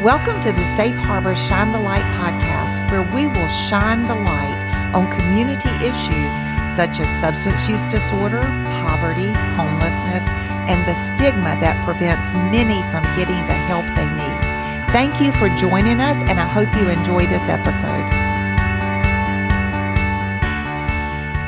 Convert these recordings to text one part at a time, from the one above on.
Welcome to the Safe Harbor Shine the Light podcast, where we will shine the light on community issues such as substance use disorder, poverty, homelessness, and the stigma that prevents many from getting the help they need. Thank you for joining us, and I hope you enjoy this episode.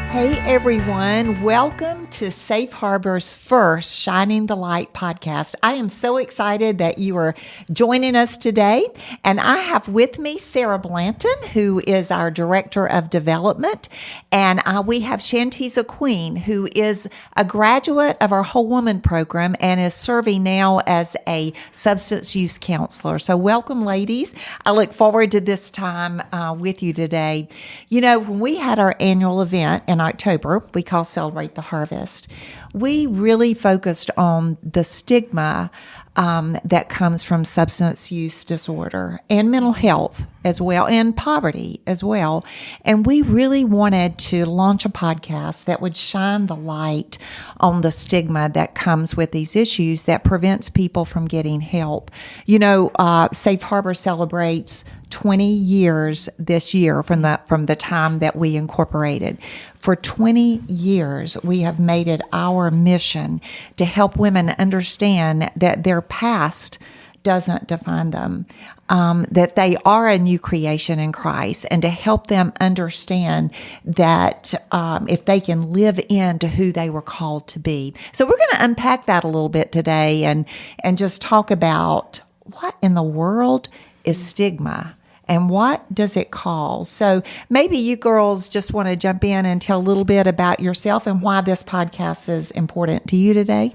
Hey everyone, welcome to Safe Harbor's first Shining the Light podcast. I am so excited that you are joining us today, and I have with me Sarah Blanton, who is our Director of Development, and we have Shantiza Queen, who is a graduate of our Whole Woman program and is serving now as a substance use counselor. So welcome, ladies. I look forward to this time with you today. You know, when we had our annual event in October, we call Celebrate the Harvest, we really focused on the stigma that comes from substance use disorder and mental health as well, and poverty as well. And we really wanted to launch a podcast that would shine the light on the stigma that comes with these issues that prevents people from getting help. You know, Safe Harbor celebrates 20 years this year from the time that we incorporated. For 20 years, we have made it our mission to help women understand that their past doesn't define them, that they are a new creation in Christ, and to help them understand that if they can live into who they were called to be. So we're going to unpack that a little bit today and just talk about what in the world is stigma. And what does it cause? So maybe you girls just want to jump in and tell a little bit about yourself and why this podcast is important to you today.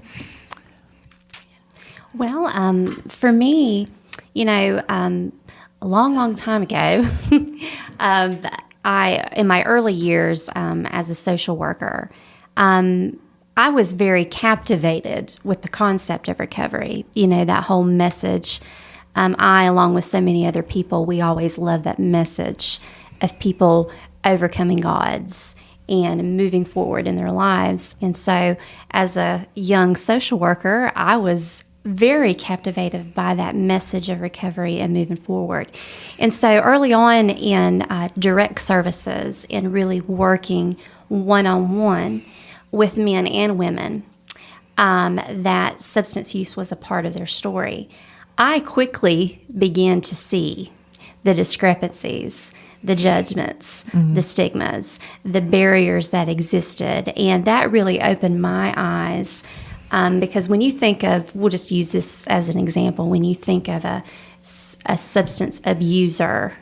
Well, for me, you know, a long time ago, in my early years as a social worker, I was very captivated with the concept of recovery. You know, that whole message. I, along with so many other people, we always love that message of people overcoming odds and moving forward in their lives. And so as a young social worker, I was very captivated by that message of recovery and moving forward. And so early on in direct services and really working one-on-one with men and women, that substance use was a part of their story. I quickly began to see the discrepancies, the judgments, the stigmas, the barriers that existed. And that really opened my eyes because when you think of, we'll just use this as an example, when you think of a substance abuser,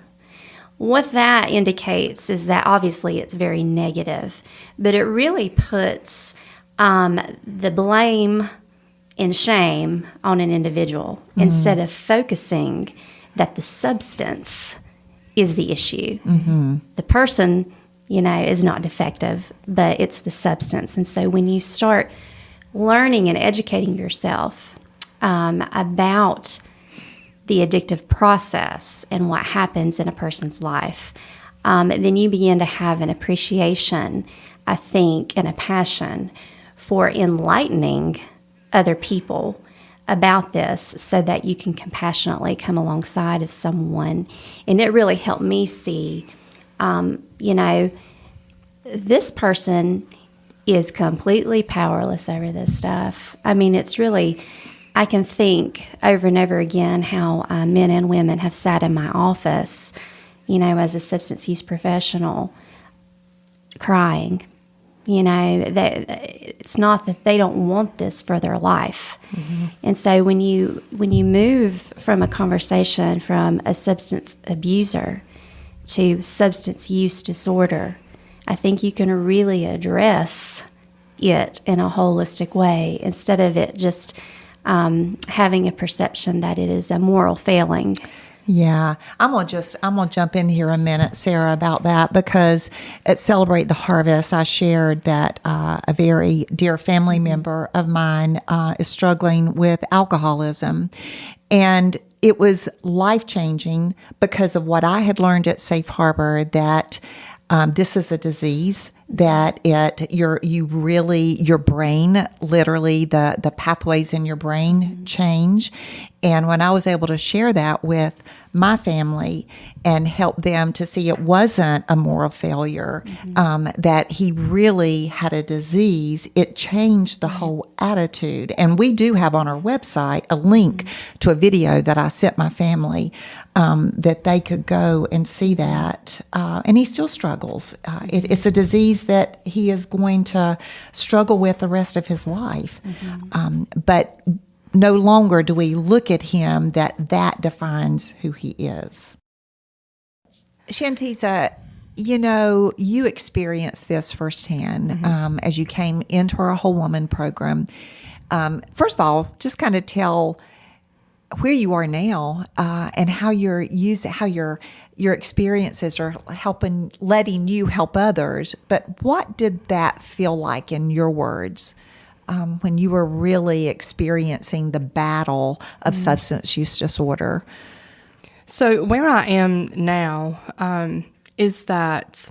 what that indicates is that obviously it's very negative, but it really puts the blame and shame on an individual instead of focusing that the substance is the issue. The person, you know, is not defective, but it's the substance. And so when you start learning and educating yourself about the addictive process and what happens in a person's life, then you begin to have an appreciation, I think, and a passion for enlightening other people about this so that you can compassionately come alongside of someone. And it really helped me see, you know, this person is completely powerless over this stuff. I mean, it's really, I can think over and over again how men and women have sat in my office, you know, as a substance use professional, crying. You know, it's not that they don't want this for their life. And so when you move from a conversation from a substance abuser to substance use disorder, I think you can really address it in a holistic way instead of it just having a perception that it is a moral failing. Yeah, I'm gonna jump in here a minute, Sarah, about that, because at Celebrate the Harvest, I shared that a very dear family member of mine is struggling with alcoholism, and it was life-changing because of what I had learned at Safe Harbor, that this is a disease that your brain, literally the pathways in your brain change. And when I was able to share that with my family and help them to see it wasn't a moral failure, that he really had a disease, it changed the whole attitude. And we do have on our website a link to a video that I sent my family, that they could go and see that. And he still struggles. It's a disease that he is going to struggle with the rest of his life. But no longer do we look at him that defines who he is. Shantiza, you experienced this firsthand as you came into our Whole Woman program. First of all, just kind of tell where you are now and how your experiences are letting you help others. But what did that feel like in your words? When you were really experiencing the battle of substance use disorder? So where I am now is that,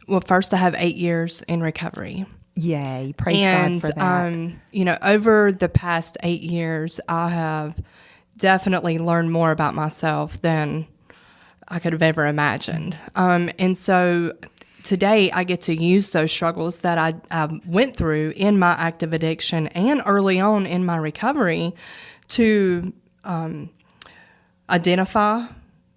well, first I have 8 years in recovery. Yay. Praise God for that. Over the past 8 years, I have definitely learned more about myself than I could have ever imagined. And so today, I get to use those struggles that I went through in my active addiction and early on in my recovery to identify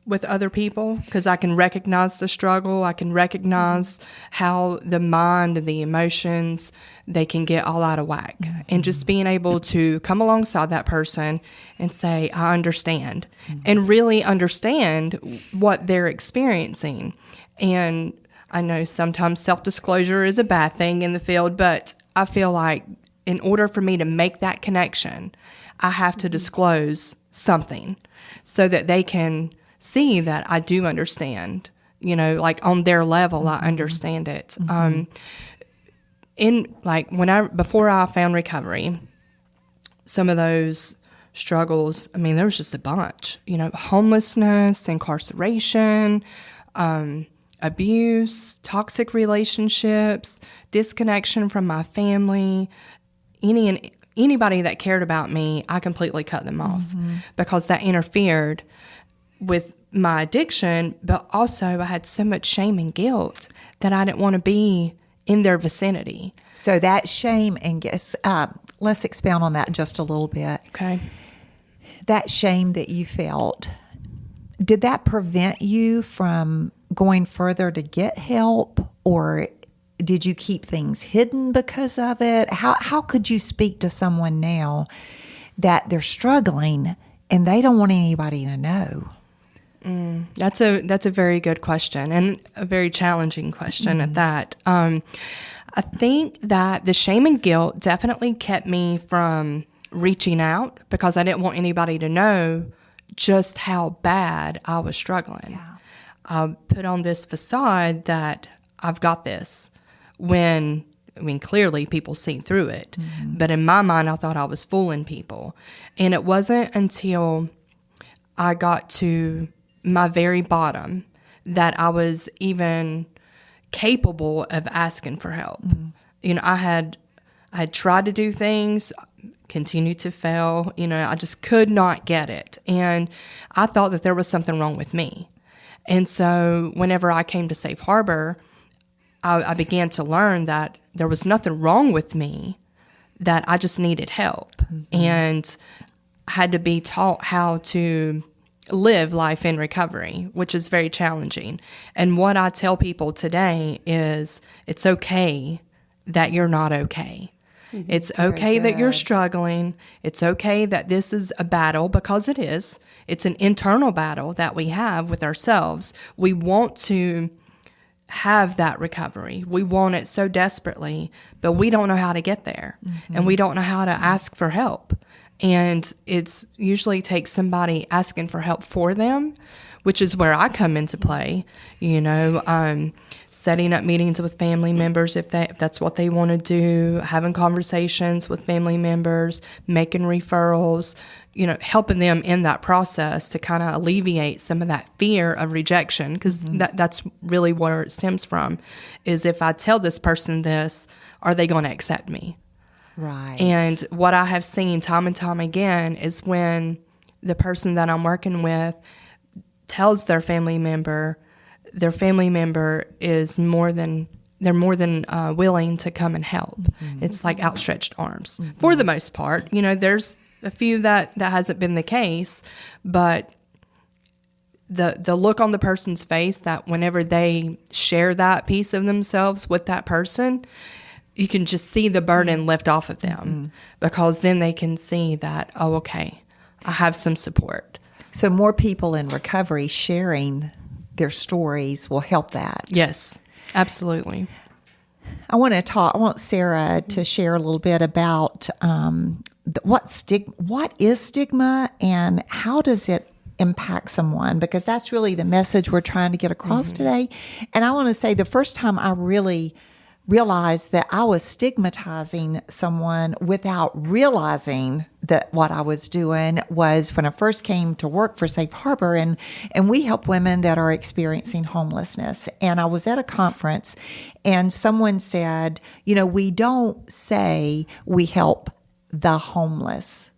with other people, because I can recognize the struggle. I can recognize how the mind and the emotions, they can get all out of whack. And just being able to come alongside that person and say, I understand, and really understand what they're experiencing. And I know sometimes self-disclosure is a bad thing in the field, but I feel like in order for me to make that connection, I have to disclose something so that they can see that I do understand, like on their level, I understand it. Before I found recovery, some of those struggles, there was just a bunch, homelessness, incarceration, abuse, toxic relationships, disconnection from my family, anybody that cared about me, I completely cut them off because that interfered with my addiction. But also I had so much shame and guilt that I didn't want to be in their vicinity. So that shame and guilt, let's expound on that just a little bit. Okay. That shame that you felt, did that prevent you from going further to get help, or did you keep things hidden because of it? How could you speak to someone now that they're struggling and they don't want anybody to know? That's a very good question, and a very challenging question at that. I think that the shame and guilt definitely kept me from reaching out because I didn't want anybody to know just how bad I was struggling. Yeah. I put on this facade that I've got this when, clearly people see through it. But in my mind, I thought I was fooling people. And it wasn't until I got to my very bottom that I was even capable of asking for help. I had tried to do things, continued to fail. I just could not get it. And I thought that there was something wrong with me. And so whenever I came to Safe Harbor, I began to learn that there was nothing wrong with me, that I just needed help. And I had to be taught how to live life in recovery, which is very challenging. And what I tell people today is it's okay that you're not okay. It's okay that you're struggling. It's okay that this is a battle, because it is. It's an internal battle that we have with ourselves. We want to have that recovery. We want it so desperately, but we don't know how to get there. And we don't know how to ask for help. And it's usually takes somebody asking for help for them which is where I come into play, setting up meetings with family members if that's what they want to do, having conversations with family members, making referrals, helping them in that process to kind of alleviate some of that fear of rejection, because that's really where it stems from, is if I tell this person this, are they going to accept me? Right. And what I have seen time and time again is when the person that I'm working with tells their family member is more than willing to come and help. It's like outstretched arms for the most part. There's a few that hasn't been the case, but the look on the person's face that whenever they share that piece of themselves with that person, you can just see the burden lift off of them, because then they can see that, oh, okay, I have some support. So more people in recovery sharing their stories will help that. Yes, absolutely. I want Sarah to share a little bit about what is stigma and how does it impact someone, because that's really the message we're trying to get across today. And I want to say the first time I really realized that I was stigmatizing someone without realizing that what I was doing was when I first came to work for Safe Harbor, and we help women that are experiencing homelessness. And I was at a conference and someone said, we don't say we help the homeless.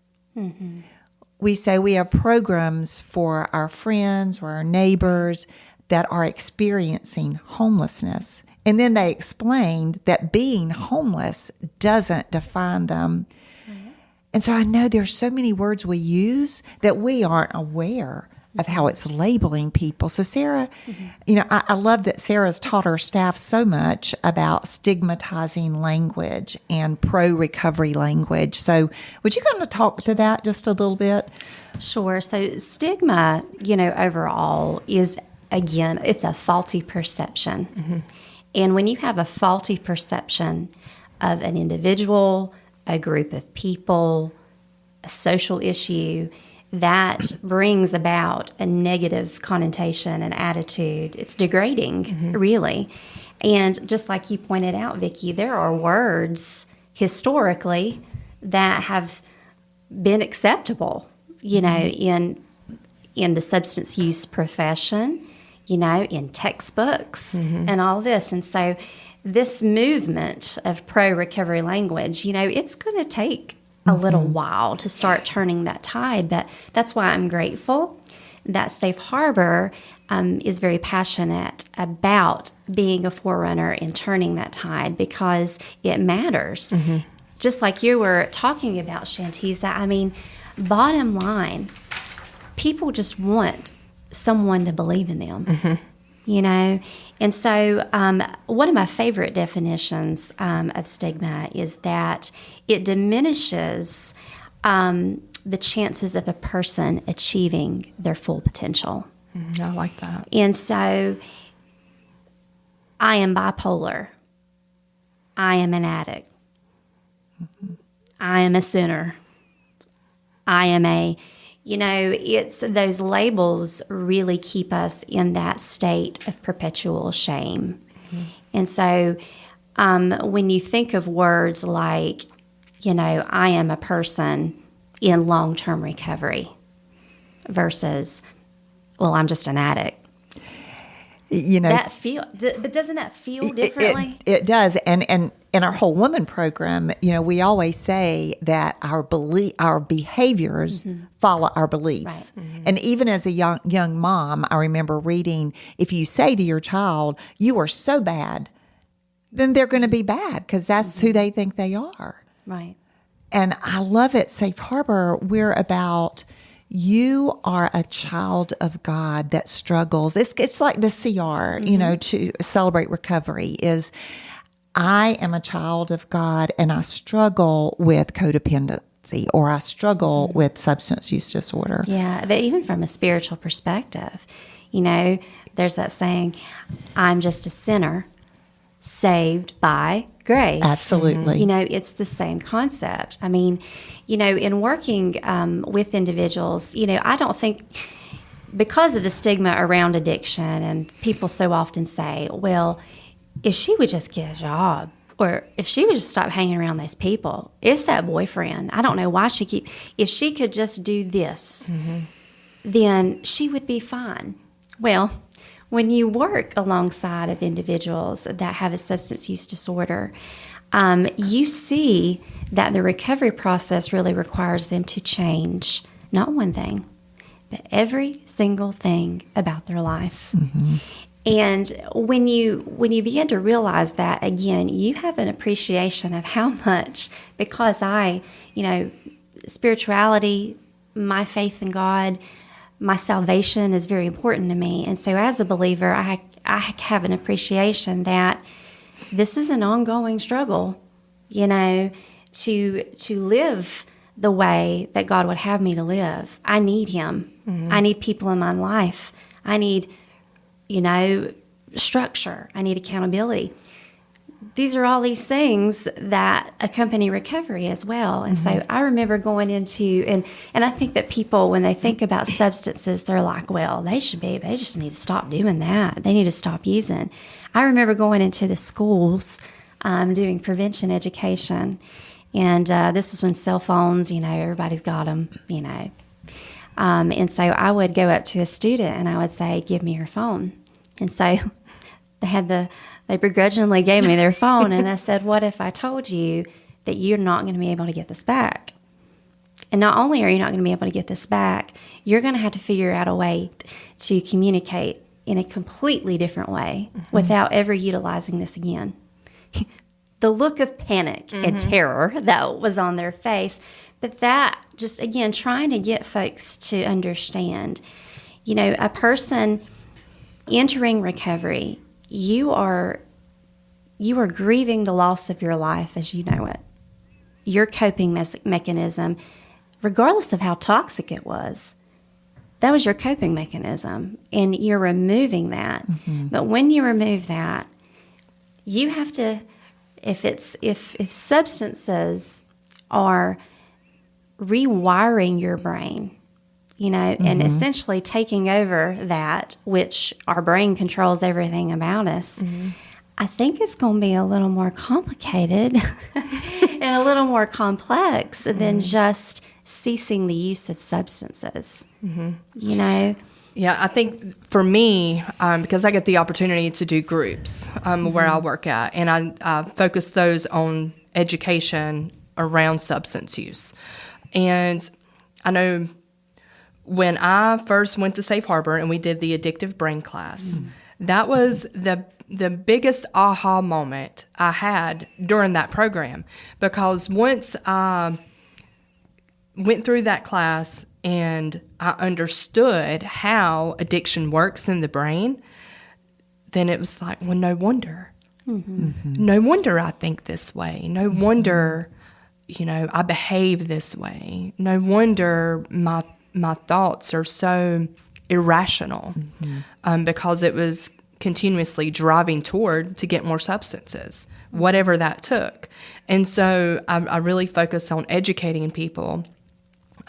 We say we have programs for our friends or our neighbors that are experiencing homelessness. And then they explained that being homeless doesn't define them. And so I know there's so many words we use that we aren't aware of how it's labeling people. So Sarah, I love that Sarah's taught her staff so much about stigmatizing language and pro-recovery language. So would you kind of talk to that just a little bit? Sure. So stigma, overall is, again, it's a faulty perception. And when you have a faulty perception of an individual, a group of people, a social issue, that brings about a negative connotation and attitude. It's degrading, really. And just like you pointed out, Vicki, there are words historically that have been acceptable, in the substance use profession, in textbooks and all this. And so this movement of pro-recovery language, it's going to take a little while to start turning that tide. But that's why I'm grateful that Safe Harbor is very passionate about being a forerunner in turning that tide, because it matters. Just like you were talking about, Shantiza, bottom line, people just want someone to believe in them, And so one of my favorite definitions of stigma is that it diminishes the chances of a person achieving their full potential. I like that. And so I am bipolar. I am an addict. I am a sinner. I am it's those labels really keep us in that state of perpetual shame. And so when you think of words like, I am a person in long-term recovery versus, well, I'm just an addict. But doesn't that feel differently? It does. And in our Whole Woman program, we always say that our behaviors follow our beliefs. Right. And even as a young mom, I remember reading, if you say to your child, you are so bad, then they're going to be bad because that's who they think they are. Right. And I love it. Safe Harbor, we're about, you are a child of God that struggles. It's like the CR, to celebrate recovery is, I am a child of God and I struggle with codependency or I struggle with substance use disorder. Yeah, but even from a spiritual perspective, there's that saying, I'm just a sinner saved by grace. Absolutely. It's the same concept. In working with individuals, I don't think because of the stigma around addiction, and people so often say, well, if she would just get a job, or if she would just stop hanging around those people, it's that boyfriend. I don't know why if she could just do this, then she would be fine. Well, when you work alongside of individuals that have a substance use disorder, you see that the recovery process really requires them to change not one thing, but every single thing about their life. And when you begin to realize that, again, you have an appreciation of how much, because spirituality, my faith in God, my salvation is very important to me. And so as a believer, I have an appreciation that this is an ongoing struggle, to live the way that God would have me to live. I need Him. I need people in my life. I need structure. I need accountability. These are all these things that accompany recovery as well. And so I remember going into, and I think that people, when they think about substances, they're like, well, they just need to stop doing that. They need to stop using. I remember going into the schools, doing prevention education. And this is when cell phones, everybody's got them, And so I would go up to a student and I would say, give me your phone. And so they begrudgingly gave me their phone. And I said, what if I told you that you're not going to be able to get this back? And not only are you not going to be able to get this back, you're going to have to figure out a way to communicate in a completely different way without ever utilizing this again. The look of panic and terror that was on their face. But that just, again, trying to get folks to understand, a person entering recovery, you are grieving the loss of your life as you know it. Your coping mechanism, regardless of how toxic it was, that was your coping mechanism, and you're removing that. But when you remove that, you have to, if substances are rewiring your brain, and essentially taking over that, which our brain controls everything about us, I think it's going to be a little more complicated and a little more complex than just ceasing the use of substances, Yeah, I think for me, because I get the opportunity to do groups where I work at, and I focus those on education around substance use. And I know when I first went to Safe Harbor and we did the addictive brain class, that was the biggest aha moment I had during that program, because once I went through that class and I understood how addiction works in the brain, then it was like, well, no wonder. No wonder I think this way. No wonder, I behave this way. No wonder my thoughts are so irrational, because it was continuously driving toward to get more substances, whatever that took. And so I really focus on educating people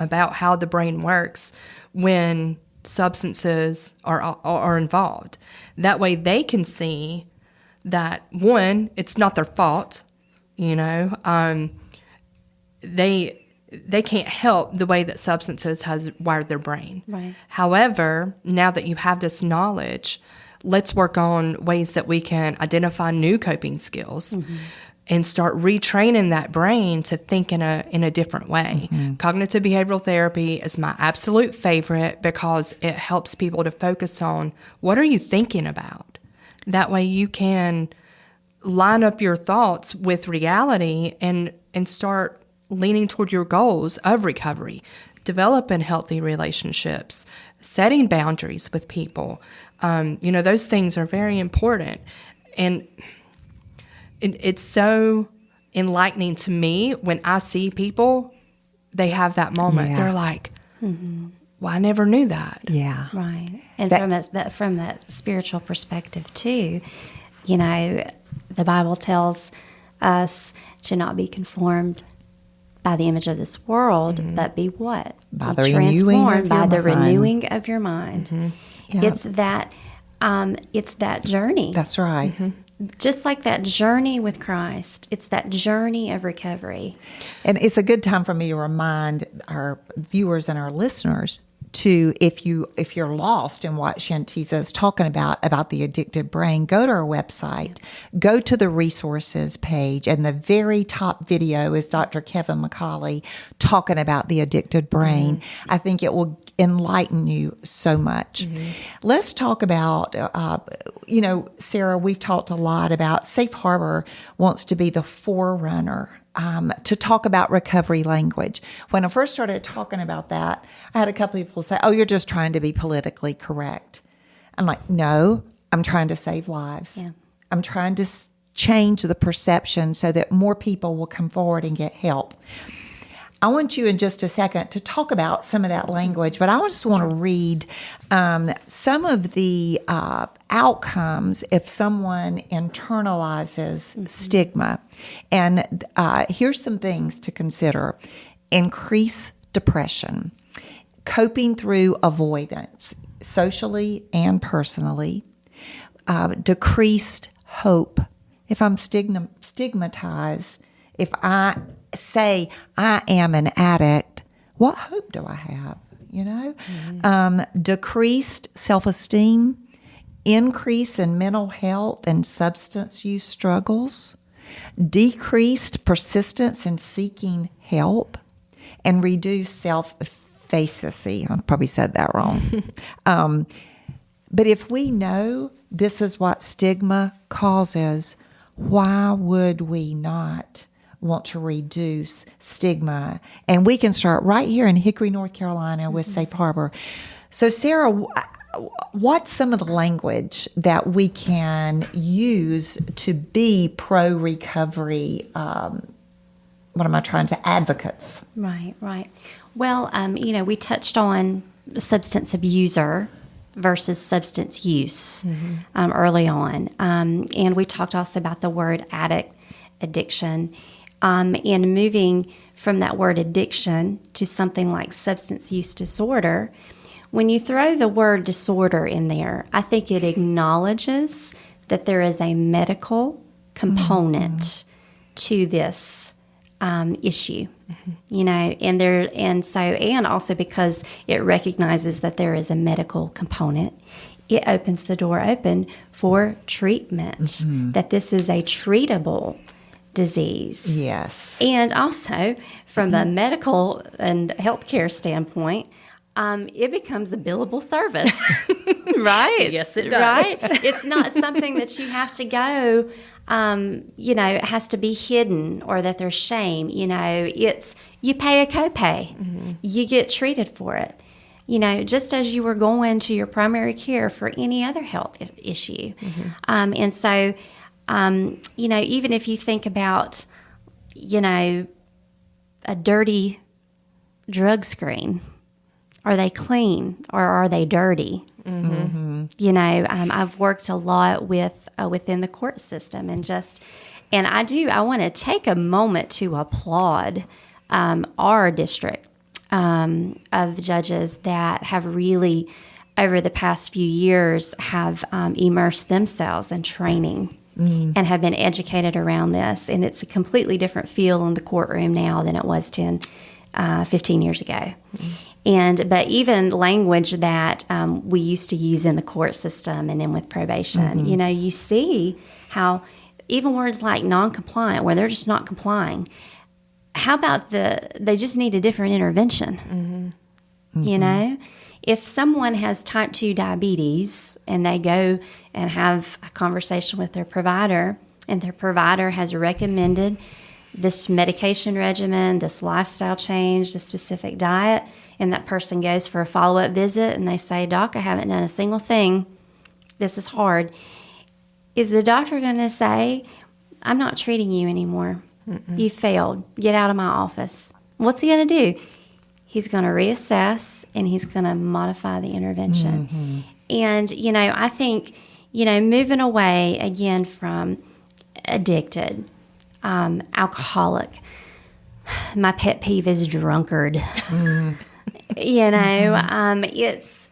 about how the brain works when substances are involved. That way they can see that, one, it's not their fault, they can't help the way that substances has wired their brain. Right. However, now that you have this knowledge, let's work on ways that we can identify new coping skills and start retraining that brain to think in a different way. Cognitive behavioral therapy is my absolute favorite because it helps people to focus on, what are you thinking about? That way you can line up your thoughts with reality and start leaning toward your goals of recovery, developing healthy relationships, setting boundaries with people. Those things are very important. And it's so enlightening to me when I see people, they have that moment. Yeah. They're like, well, I never knew that. Yeah. Right. And from that spiritual perspective too, the Bible tells us to not be conformed by the image of this world, but be what? By Be the renewing of by your the mind. renewing of your mind. Yeah. It's that journey. That's right. Just like that journey with Christ, it's that journey of recovery. And it's a good time for me to remind our viewers and our listeners to, if you're lost in what Shantiza is talking about the addicted brain, go to our website, go to the resources page, and the very top video is Dr. Kevin McCauley talking about the addicted brain. I think it will enlighten you so much. Let's talk about, Sarah, we've talked a lot about Safe Harbor wants to be the forerunner to talk about recovery language. When I first started talking about that, I had a couple of people say, "Oh, you're just trying to be politically correct." I'm like, "No, I'm trying to save lives. Yeah. I'm trying to change the perception so that more people will come forward and get help." I want you in just a second to talk about some of that language, but I just want to read some of the outcomes if someone internalizes stigma. And here's some things to consider. Increase depression, coping through avoidance, socially and personally, decreased hope. If I'm stigmatized, if I say I am an addict, what hope do I have? Decreased self-esteem, increase in mental health and substance use struggles, decreased persistence in seeking help, and reduced self-efficacy. I probably said that wrong. But if we know this is what stigma causes, why would we not want to reduce stigma? And we can start right here in Hickory, North Carolina with Safe Harbor. So Sarah, what's some of the language that we can use to be pro-recovery, advocates? Right. Well, we touched on substance abuser versus substance use early on. And we talked also about the word addiction. And moving from that word addiction to something like substance use disorder, when you throw the word disorder in there, I think it acknowledges that there is a medical component to this issue, and also because it recognizes that there is a medical component, it opens the door open for treatment, that this is a treatable disease. Yes. And also, from a medical and healthcare standpoint, it becomes a billable service, right? Yes, it does. Right? It's not something that you have to go, it has to be hidden or that there's shame. It's you pay a copay, you get treated for it. Just as you were going to your primary care for any other health issue. And so, even if you think about, a dirty drug screen, are they clean or are they dirty? I've worked a lot within the court system and I want to take a moment to applaud our district of judges that have really, over the past few years, have immersed themselves in training and have been educated around this. And it's a completely different feel in the courtroom now than it was 10, 15 years ago. But even language that we used to use in the court system and then with probation, you see how even words like non-compliant, where they're just not complying, how about they just need a different intervention? If someone has type 2 diabetes and they go and have a conversation with their provider and their provider has recommended this medication regimen, this lifestyle change, this specific diet, and that person goes for a follow-up visit and they say, "Doc, I haven't done a single thing. This is hard." Is the doctor going to say, "I'm not treating you anymore. You failed. Get out of my office"? What's he going to do? He's going to reassess and he's going to modify the intervention. And, I think, moving away again from addicted, alcoholic, my pet peeve is drunkard. It's,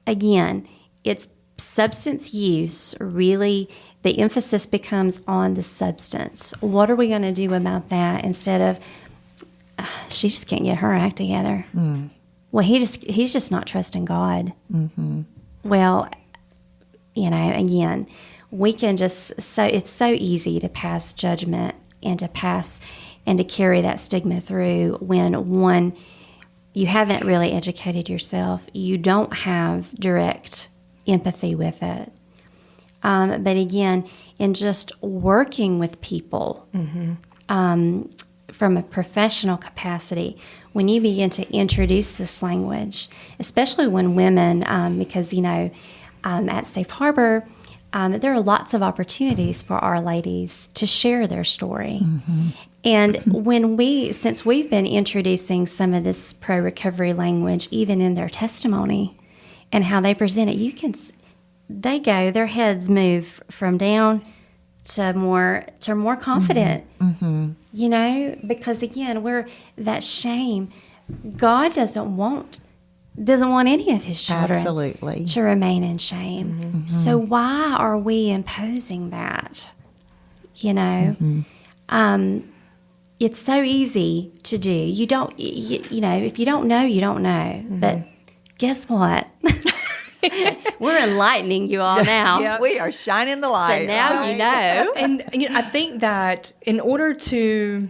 again, it's substance use. Really, the emphasis becomes on the substance. What are we going to do about that instead of, she just can't get her act together. Well, he's just not trusting God. Well, again, we can just, it's so easy to pass judgment and to carry that stigma through when, one, you haven't really educated yourself. You don't have direct empathy with it. But again, in just working with people from a professional capacity, when you begin to introduce this language, especially when women, because, at Safe Harbor, there are lots of opportunities for our ladies to share their story. And since we've been introducing some of this pro-recovery language, even in their testimony and how they present it, their heads move from down to more confident, because again, we're that shame. God doesn't want any of his children to remain in shame. So why are we imposing that? It's so easy to do. You don't, if you don't know, you don't know. But guess what? We're enlightening you all now. Yeah, we are shining the light. So now you know. And I think that in order to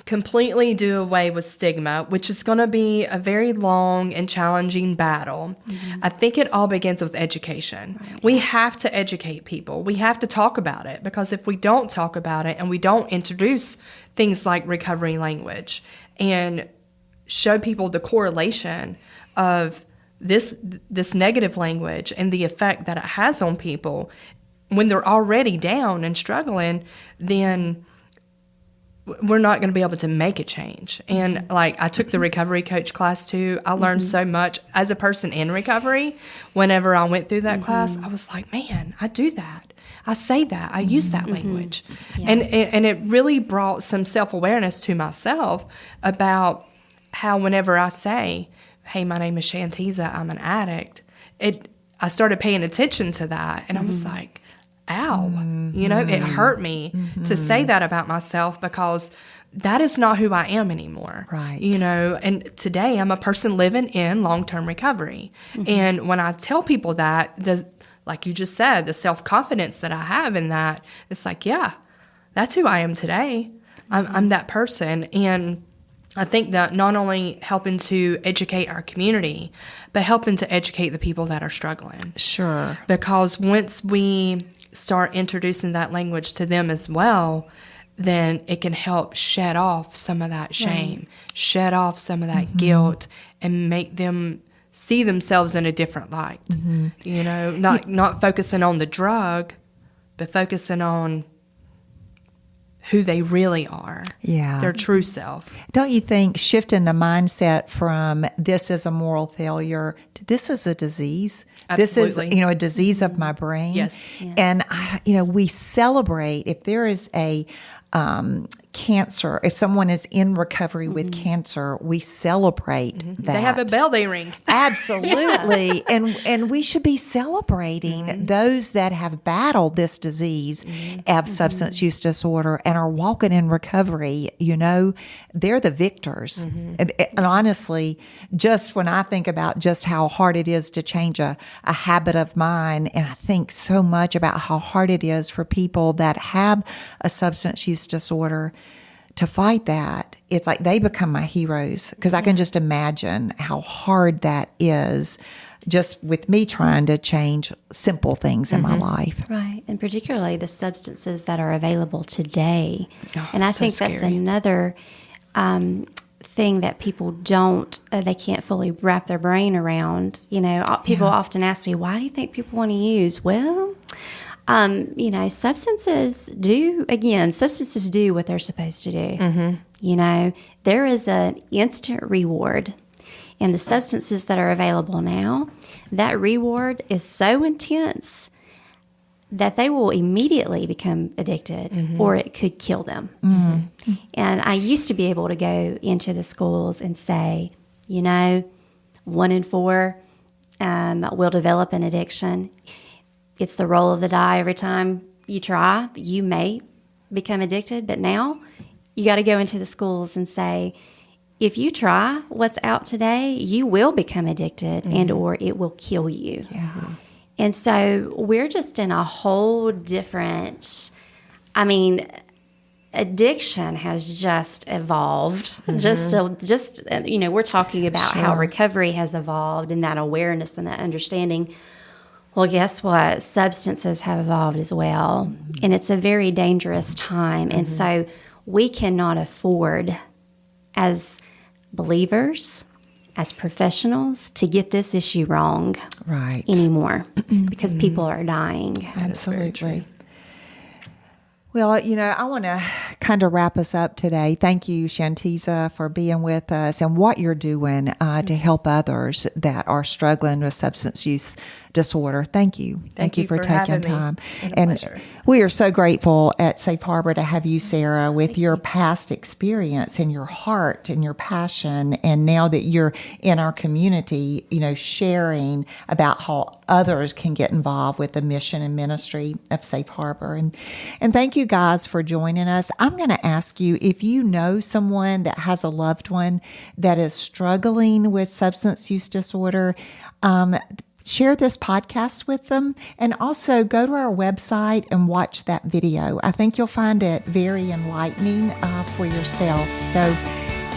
completely do away with stigma, which is going to be a very long and challenging battle, I think it all begins with education. Right. We have to educate people. We have to talk about it, because if we don't talk about it and we don't introduce things like recovery language and show people the correlation of this negative language and the effect that it has on people when they're already down and struggling, then we're not going to be able to make a change. And I took the recovery coach class too. I learned so much as a person in recovery. Whenever I went through that class, I was like, man, I do that. I say that. I use that language. Yeah. And it really brought some self-awareness to myself about how whenever I say, hey, my name is Shantiza, I'm an addict, I started paying attention to that. And I was like, ow, it hurt me to say that about myself, because that is not who I am anymore. Right. And today I'm a person living in long-term recovery. And when I tell people that, like you just said, the self-confidence that I have in that, it's like, yeah, that's who I am today. I'm that person. And I think that not only helping to educate our community, but helping to educate the people that are struggling. Sure. Because once we start introducing that language to them as well, then it can help shed off some of that shame, shed off some of that guilt, and make them see themselves in a different light. Not focusing on the drug, but focusing on who they really are, their true self. Don't you think shifting the mindset from this is a moral failure to this is a disease? Absolutely. This is, a disease of my brain. Yes. And, we celebrate if there is a cancer, if someone is in recovery with cancer, we celebrate that. They have a bell they ring. Absolutely. And we should be celebrating those that have battled this disease of substance use disorder and are walking in recovery. They're the victors. And honestly, just when I think about just how hard it is to change a habit of mine, and I think so much about how hard it is for people that have a substance use disorder to fight that, it's like they become my heroes, because I can just imagine how hard that is just with me trying to change simple things in my life. Right. And particularly the substances that are available today. And I so think scary. that's another thing that people they can't fully wrap their brain around. People often ask me, why do you think people want to use? Well, substances do what they're supposed to do. There is an instant reward. And the substances that are available now, that reward is so intense that they will immediately become addicted or it could kill them. And I used to be able to go into the schools and say, 1 in 4 will develop an addiction. It's the roll of the die every time you try. You may become addicted, but now you got to go into the schools and say, if you try what's out today, you will become addicted and or it will kill you. Yeah. And so we're just in a whole different, addiction has just evolved. We're talking about how recovery has evolved and that awareness and that understanding. Well, guess what? Substances have evolved as well. And it's a very dangerous time. And so we cannot afford, as believers, as professionals, to get this issue wrong anymore because people are dying. Absolutely. Well, I want to kind of wrap us up today. Thank you, Shantiza, for being with us and what you're doing to help others that are struggling with substance use disorder. Thank you. Thank you for taking time. It's been a And pleasure. we are so grateful at Safe Harbor to have you, Sarah, with your past experience and your heart and your passion. And now that you're in our community, sharing about how others can get involved with the mission and ministry of Safe Harbor. And thank you guys for joining us. I'm going to ask you, if you know someone that has a loved one that is struggling with substance use disorder, share this podcast with them, and also go to our website and watch that video. I think you'll find it very enlightening for yourself. So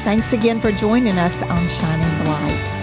thanks again for joining us on Shining the Light.